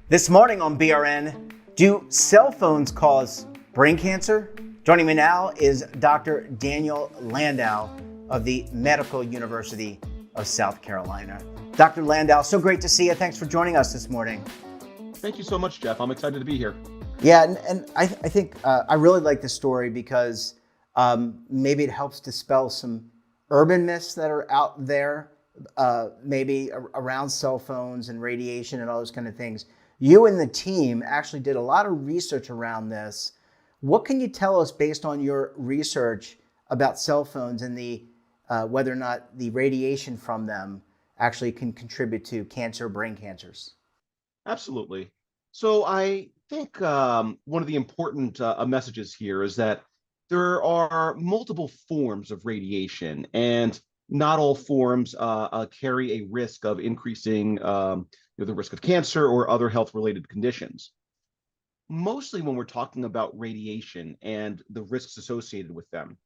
This morning on BRN, do cell phones cause brain cancer? Joining me now is Dr. Daniel Landau of the Medical University of South Carolina. Dr. Landau, so great to see you. Thanks for joining us this morning. Thank you so much, Jeff. I'm excited to be here. Yeah, and I think I really like this story because maybe it helps dispel some urban myths that are out there, maybe around cell phones and radiation and all those kind of things. You and the team actually did a lot of research around this. What can you tell us based on your research about cell phones and the whether or not the radiation from them actually can contribute to cancer, brain cancers? Absolutely. So I think one of the important messages here is that there are multiple forms of radiation, and not all forms carry a risk of increasing the risk of cancer or other health-related conditions. Mostly when we're talking about radiation and the risks associated with them,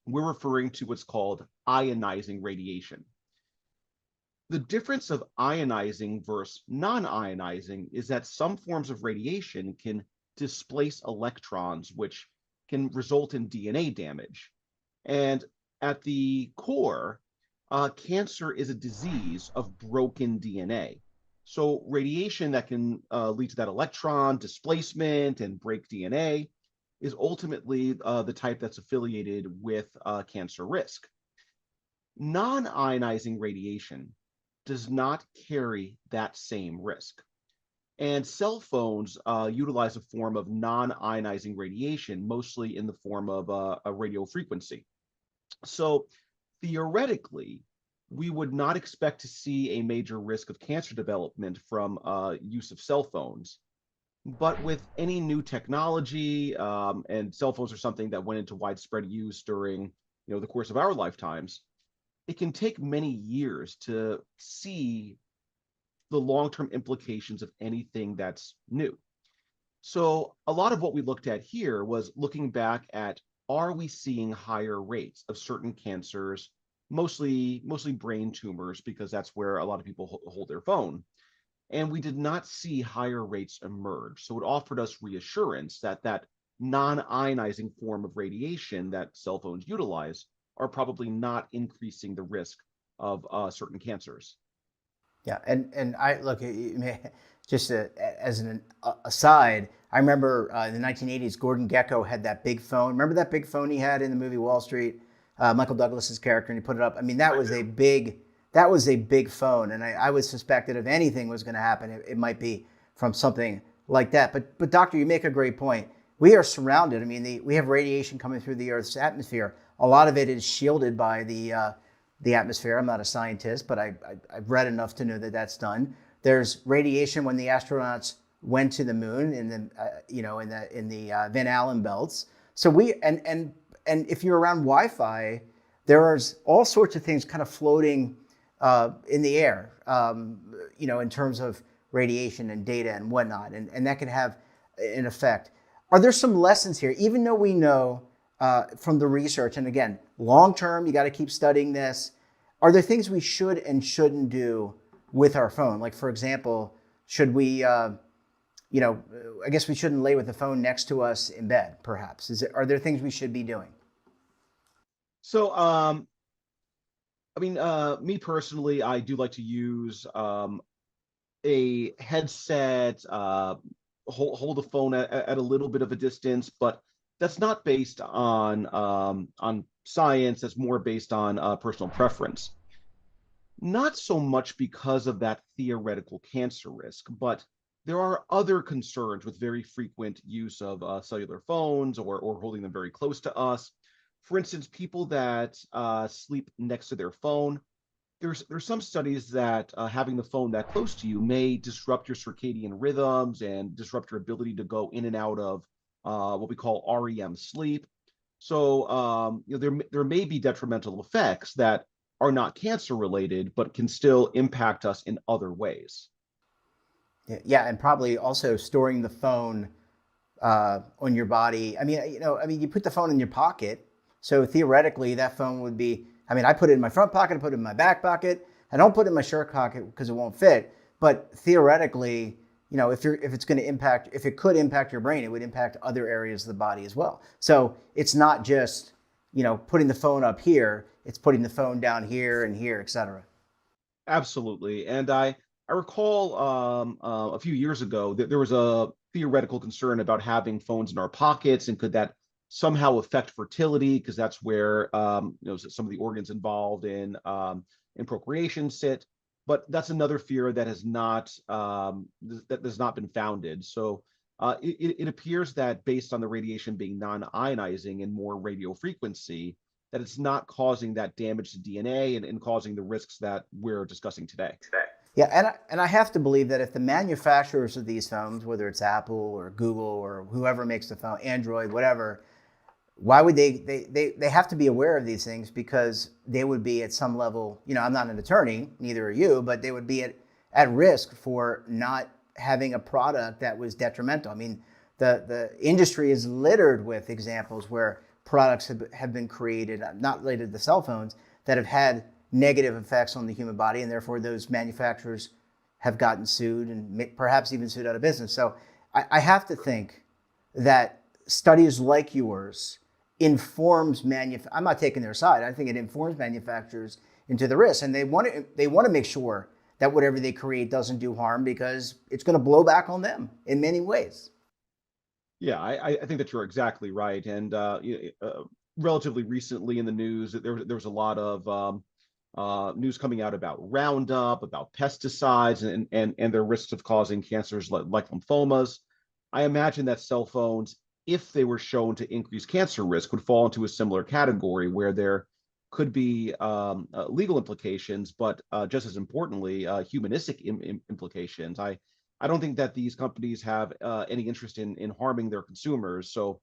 we're referring to what's called ionizing radiation. The difference of ionizing versus non-ionizing is that some forms of radiation can displace electrons, which can result in DNA damage. And at the core, cancer is a disease of broken DNA. So radiation that can lead to that electron displacement and break DNA is ultimately the type that's affiliated with cancer risk. Non-ionizing radiation does not carry that same risk. And cell phones utilize a form of non-ionizing radiation, mostly in the form of a radio frequency. So theoretically, we would not expect to see a major risk of cancer development from use of cell phones. But with any new technology, and cell phones are something that went into widespread use during the course of our lifetimes, it can take many years to see the long-term implications of anything that's new. So a lot of what we looked at here was looking back at, are we seeing higher rates of certain cancers, mostly brain tumors, because that's where a lot of people hold their phone. And we did not see higher rates emerge. So it offered us reassurance that that non-ionizing form of radiation that cell phones utilize are probably not increasing the risk of certain cancers. Yeah, and I look just as an aside. I remember in the 1980s, Gordon Gekko had that big phone. Remember that big phone he had in the movie Wall Street? Michael Douglas's character, and he put it up. I mean, that was a big phone, and I would suspect that if anything was going to happen, it might be from something like that. But doctor, you make a great point. We are surrounded. I mean, we have radiation coming through the Earth's atmosphere. A lot of it is shielded by the atmosphere. I'm not a scientist, but I've read enough to know that that's done. There's radiation when the astronauts went to the moon in the Van Allen belts. So and if you're around Wi-Fi, there's all sorts of things kind of floating in the air, in terms of radiation and data and whatnot, and that can have an effect. Are there some lessons here, even though we know from the research, and again, long term, you got to keep studying this. Are there things we should and shouldn't do with our phone? Like, for example, should we, I guess we shouldn't lay with the phone next to us in bed, perhaps. Are there things we should be doing? So, me personally, I do like to use a headset, hold the phone at a little bit of a distance, but that's not based on science. That's more based on personal preference. Not so much because of that theoretical cancer risk, but there are other concerns with very frequent use of cellular phones or holding them very close to us. For instance, people that sleep next to their phone, there's some studies that having the phone that close to you may disrupt your circadian rhythms and disrupt your ability to go in and out of what we call REM sleep. So there may be detrimental effects that are not cancer related, but can still impact us in other ways. Yeah, and probably also storing the phone on your body. You put the phone in your pocket, so theoretically that phone would be. I put it in my front pocket, I put it in my back pocket. I don't put it in my shirt pocket because it won't fit. But theoretically, if it's going to impact, if it could impact your brain, it would impact other areas of the body as well. So it's not just, putting the phone up here, it's putting the phone down here and here, et cetera. Absolutely. And I recall a few years ago that there was a theoretical concern about having phones in our pockets, and could that somehow affect fertility, because that's where some of the organs involved in procreation sit. But that's another fear that has not been founded. So it appears that, based on the radiation being non-ionizing and more radio frequency, that it's not causing that damage to DNA and causing the risks that we're discussing today. Yeah, and I have to believe that if the manufacturers of these phones, whether it's Apple or Google or whoever makes the phone, Android, whatever, why would they have to be aware of these things, because they would be at some level, I'm not an attorney, neither are you, but they would be at risk for not having a product that was detrimental. I mean, the industry is littered with examples where products have been created, not related to cell phones, that have had negative effects on the human body, and therefore those manufacturers have gotten sued and perhaps even sued out of business. So I have to think that studies like yours informs I'm not taking their side. I think it informs manufacturers into the risk, and they want to make sure that whatever they create doesn't do harm, because it's going to blow back on them in many ways. Yeah, I think that you're exactly right. And relatively recently in the news, there was a lot of news coming out about Roundup, about pesticides, and their risks of causing cancers like lymphomas. I imagine that cell phones, if they were shown to increase cancer risk, would fall into a similar category, where there could be legal implications, but just as importantly, humanistic implications. I don't think that these companies have any interest in harming their consumers. So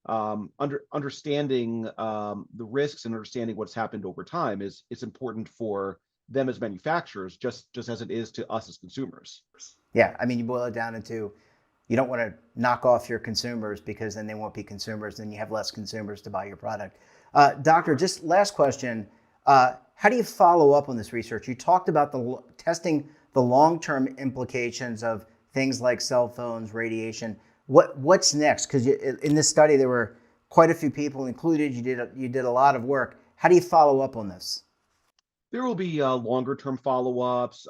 understanding the risks and understanding what's happened over time is important for them as manufacturers, just as it is to us as consumers. Yeah, I mean, you boil it down into, you don't want to knock off your consumers, because then they won't be consumers. Then you have less consumers to buy your product. Doctor, just last question. How do you follow up on this research? You talked about testing the long-term implications of things like cell phones, radiation. What's next? Because in this study, there were quite a few people included. You did a lot of work. How do you follow up on this? There will be longer-term follow-ups.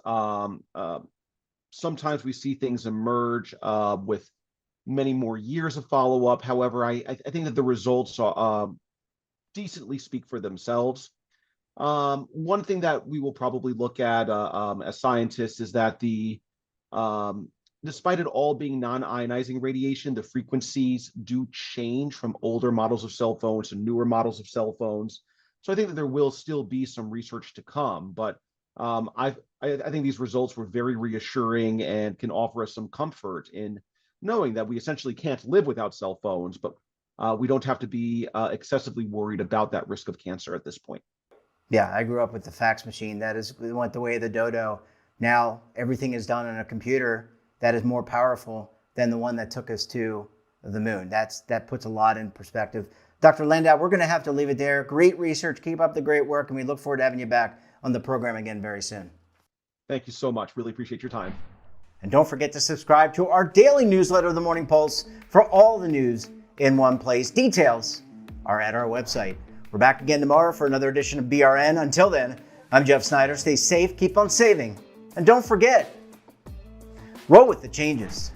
Sometimes we see things emerge with many more years of follow-up. However, I think that the results decently speak for themselves. One thing that we will probably look at as scientists is that despite it all being non-ionizing radiation, the frequencies do change from older models of cell phones to newer models of cell phones. So I think that there will still be some research to come, but I think these results were very reassuring and can offer us some comfort in knowing that we essentially can't live without cell phones, but we don't have to be excessively worried about that risk of cancer at this point. Yeah, I grew up with the fax machine. Went the way of the dodo. Now everything is done on a computer that is more powerful than the one that took us to the moon. That puts a lot in perspective. Dr. Landau, we're going to have to leave it there. Great research. Keep up the great work, and we look forward to having you back on the program again very soon. Thank you so much. Really appreciate your time. And don't forget to subscribe to our daily newsletter, The Morning Pulse, for all the news in one place. Details are at our website. We're back again tomorrow for another edition of BRN. Until then, I'm Jeff Snyder. Stay safe, keep on saving, and don't forget, roll with the changes.